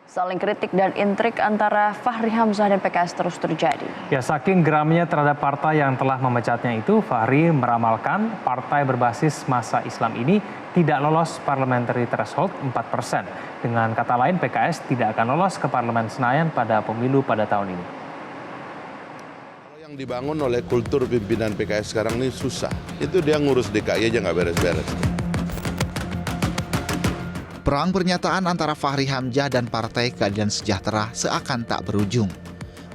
Saling kritik dan intrik antara Fahri Hamzah dan PKS terus terjadi. Ya, saking geramnya terhadap partai yang telah memecatnya itu, Fahri meramalkan partai berbasis massa Islam ini tidak lolos parliamentary threshold 4%. Dengan kata lain, PKS tidak akan lolos ke Parlemen Senayan pada pemilu pada tahun ini. Kalau yang dibangun oleh kultur pimpinan PKS sekarang ini susah. Itu dia ngurus DKI aja nggak beres-beres. Perang pernyataan antara Fahri Hamzah dan Partai Keadilan Sejahtera seakan tak berujung.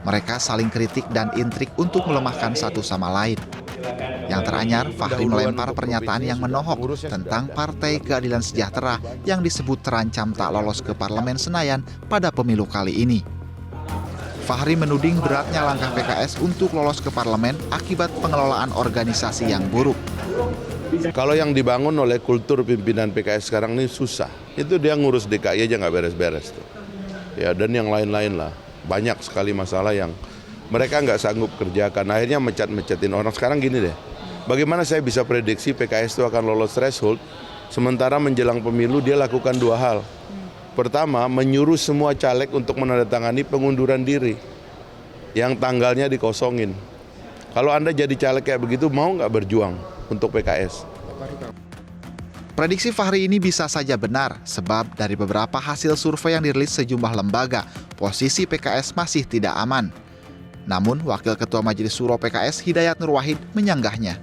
Mereka saling kritik dan intrik untuk melemahkan satu sama lain. Yang teranyar, Fahri melempar pernyataan yang menohok tentang Partai Keadilan Sejahtera yang disebut terancam tak lolos ke Parlemen Senayan pada pemilu kali ini. Fahri menuding beratnya langkah PKS untuk lolos ke parlemen akibat pengelolaan organisasi yang buruk. Kalau yang dibangun oleh kultur pimpinan PKS sekarang ini susah. Itu dia ngurus DKI aja nggak beres-beres tuh. Ya, dan yang lain-lain lah. Banyak sekali masalah yang mereka nggak sanggup kerjakan. Akhirnya mecat-mecatin orang. Sekarang gini deh, bagaimana saya bisa prediksi PKS itu akan lolos threshold, sementara menjelang pemilu dia lakukan dua hal. Pertama, menyuruh semua caleg untuk menandatangani pengunduran diri yang tanggalnya dikosongin. Kalau Anda jadi caleg kayak begitu, mau nggak berjuang untuk PKS? Prediksi Fahri ini bisa saja benar, sebab dari beberapa hasil survei yang dirilis sejumlah lembaga, posisi PKS masih tidak aman. Namun, Wakil Ketua Majelis Syuro PKS Hidayat Nur Wahid menyanggahnya.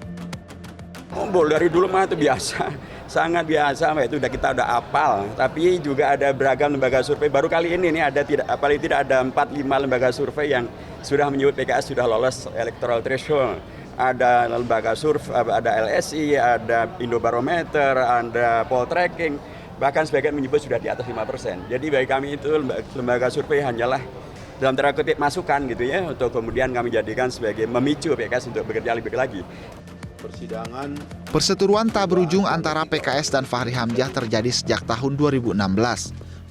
Dari dulu mah itu biasa, sangat biasa, itu kita udah apal. Tapi juga ada beragam lembaga survei. Baru kali ini nih paling tidak ada 4-5 lembaga survei yang sudah menyebut PKS sudah lolos electoral threshold. Ada lembaga survei, ada LSI, ada Indobarometer, ada Poltreking, bahkan sebagian menyebut sudah di atas 5%. Jadi bagi kami itu lembaga survei hanyalah dalam tanda kutip masukan gitu ya, untuk kemudian kami jadikan sebagai memicu PKS untuk bekerja lebih lagi. Perseteruan tak berujung antara PKS dan Fahri Hamzah terjadi sejak tahun 2016.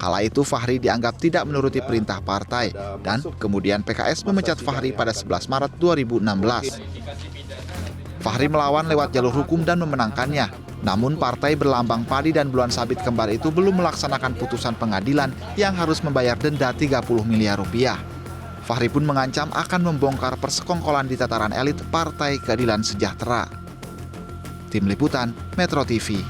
Kala itu Fahri dianggap tidak menuruti perintah partai dan kemudian PKS memecat Fahri pada 11 Maret 2016. Fahri melawan lewat jalur hukum dan memenangkannya. Namun partai berlambang padi dan bulan sabit kembar itu belum melaksanakan putusan pengadilan yang harus membayar denda 30 miliar rupiah. Fahri pun mengancam akan membongkar persekongkolan di tataran elit Partai Keadilan Sejahtera. Tim Liputan, Metro TV.